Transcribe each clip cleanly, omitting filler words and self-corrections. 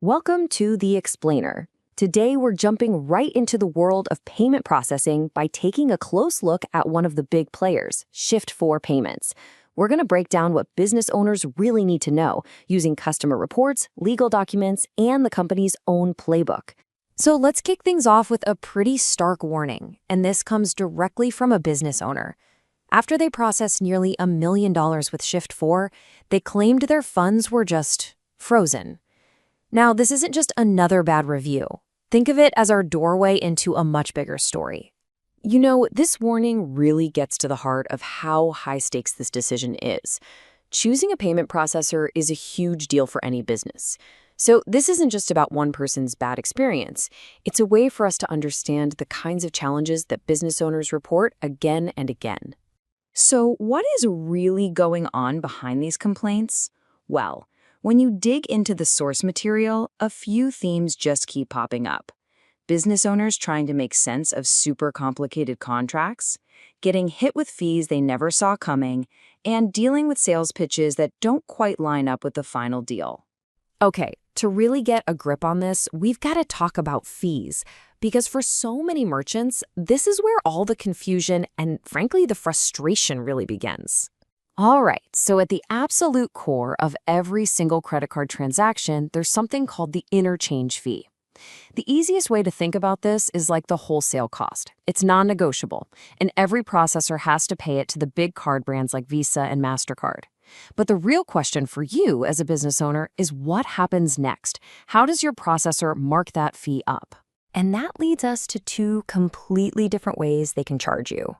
Welcome to The Explainer. Today, we're jumping right into the world of payment processing by taking a close look at one of the big players, Shift4 Payments. We're going to break down what business owners really need to know using customer reports, legal documents, and the company's own playbook. So let's kick things off with a pretty stark warning, and this comes directly from a business owner. After they processed nearly $1 million with Shift4, they claimed their funds were just frozen. Now, this isn't just another bad review. Think of it as our doorway into a much bigger story. You know, this warning really gets to the heart of how high stakes this decision is. Choosing a payment processor is a huge deal for any business. So this isn't just about one person's bad experience. It's a way for us to understand the kinds of challenges that business owners report again and again. So what is really going on behind these complaints? Well, when you dig into the source material, a few themes just keep popping up. Business owners trying to make sense of super complicated contracts, getting hit with fees they never saw coming, and dealing with sales pitches that don't quite line up with the final deal. Okay, to really get a grip on this, we've got to talk about fees, because for so many merchants, this is where all the confusion and, frankly, the frustration really begins. All right, so at the absolute core of every single credit card transaction, there's something called the interchange fee. The easiest way to think about this is like the wholesale cost. It's non-negotiable, and every processor has to pay it to the big card brands like Visa and MasterCard. But the real question for you as a business owner is what happens next? How does your processor mark that fee up? And that leads us to two completely different ways they can charge you.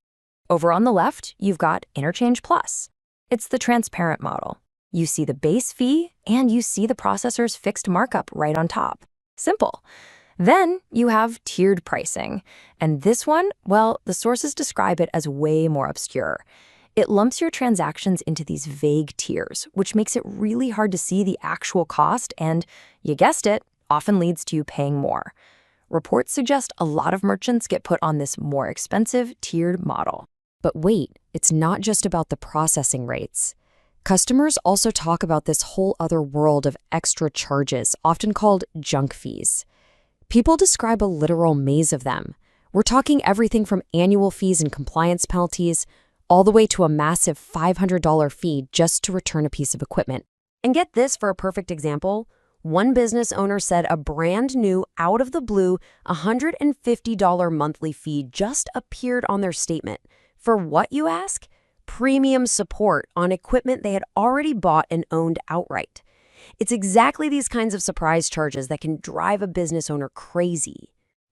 Over on the left, you've got Interchange Plus. It's the transparent model. You see the base fee and you see the processor's fixed markup right on top. Simple. Then you have tiered pricing. And this one, well, the sources describe it as way more obscure. It lumps your transactions into these vague tiers, which makes it really hard to see the actual cost and, you guessed it, often leads to you paying more. Reports suggest a lot of merchants get put on this more expensive tiered model. But wait, it's not just about the processing rates. Customers also talk about this whole other world of extra charges, often called junk fees. People describe a literal maze of them. We're talking everything from annual fees and compliance penalties, all the way to a massive $500 fee just to return a piece of equipment. And get this for a perfect example. One business owner said a brand new, out of the blue, $150 monthly fee just appeared on their statement. For what, you ask? Premium support on equipment they had already bought and owned outright. It's exactly these kinds of surprise charges that can drive a business owner crazy.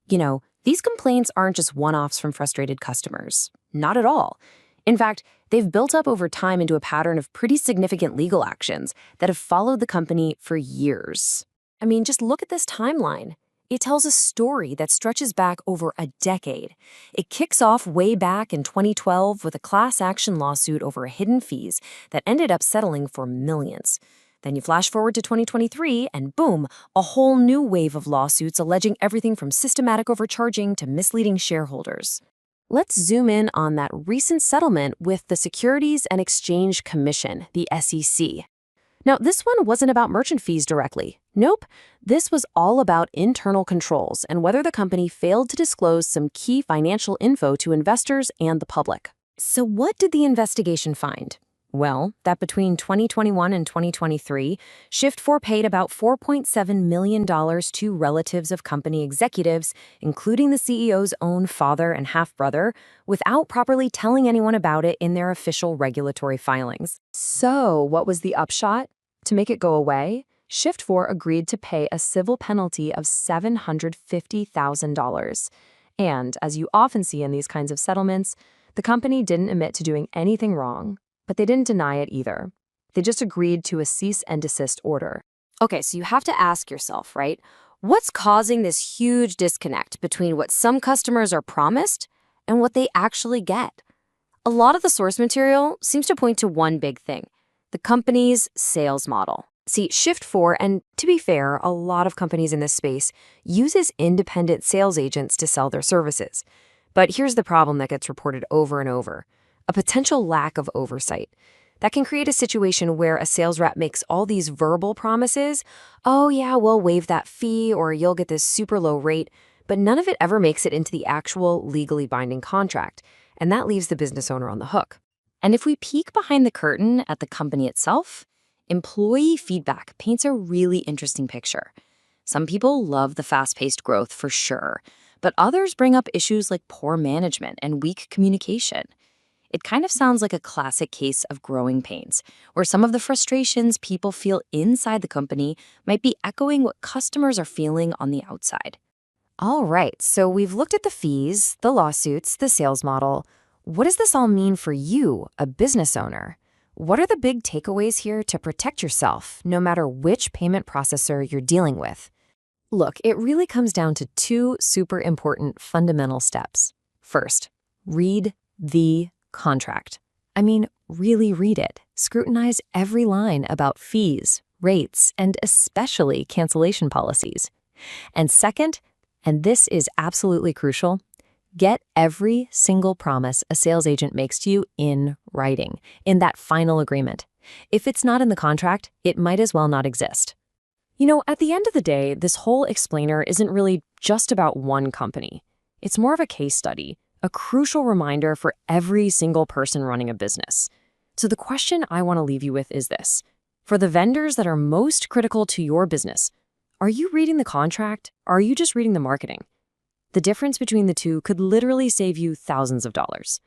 You know, these complaints aren't just one-offs from frustrated customers. Not at all. In fact, they've built up over time into a pattern of pretty significant legal actions that have followed the company for years. I mean, just look at this timeline. It tells a story that stretches back over a decade. It kicks off way back in 2012 with a class action lawsuit over hidden fees that ended up settling for millions. Then you flash forward to 2023 and boom, a whole new wave of lawsuits alleging everything from systematic overcharging to misleading shareholders. Let's zoom in on that recent settlement with the Securities and Exchange Commission, the SEC. Now, this one wasn't about merchant fees directly. Nope. This was all about internal controls and whether the company failed to disclose some key financial info to investors and the public. So what did the investigation find? Well, that between 2021 and 2023, Shift4 paid about $4.7 million to relatives of company executives, including the CEO's own father and half-brother, without properly telling anyone about it in their official regulatory filings. So, what was the upshot? To make it go away, Shift4 agreed to pay a civil penalty of $750,000. And, as you often see in these kinds of settlements, the company didn't admit to doing anything wrong. But they didn't deny it either. They just agreed to a cease and desist order. Okay, so you have to ask yourself, right? What's causing this huge disconnect between what some customers are promised and what they actually get? A lot of the source material seems to point to one big thing: the company's sales model. See, Shift4, and to be fair, a lot of companies in this space, uses independent sales agents to sell their services. But here's the problem that gets reported over and over: a potential lack of oversight. That can create a situation where a sales rep makes all these verbal promises. Oh, yeah, we'll waive that fee or you'll get this super low rate, but none of it ever makes it into the actual legally binding contract. And that leaves the business owner on the hook. And if we peek behind the curtain at the company itself, employee feedback paints a really interesting picture. Some people love the fast-paced growth for sure, but others bring up issues like poor management and weak communication. It kind of sounds like a classic case of growing pains, where some of the frustrations people feel inside the company might be echoing what customers are feeling on the outside. All right, so we've looked at the fees, the lawsuits, the sales model. What does this all mean for you, a business owner? What are the big takeaways here to protect yourself, no matter which payment processor you're dealing with? Look, it really comes down to two super important fundamental steps. First, read the contract. I mean, really read it. Scrutinize every line about fees, rates, and especially cancellation policies. And second, and this is absolutely crucial, get every single promise a sales agent makes to you in writing, in that final agreement. If it's not in the contract, it might as well not exist. You know, at the end of the day, this whole explainer isn't really just about one company. It's more of a case study, a crucial reminder for every single person running a business. So the question I want to leave you with is this. For the vendors that are most critical to your business, are you reading the contract? Or are you just reading the marketing? The difference between the two could literally save you thousands of dollars.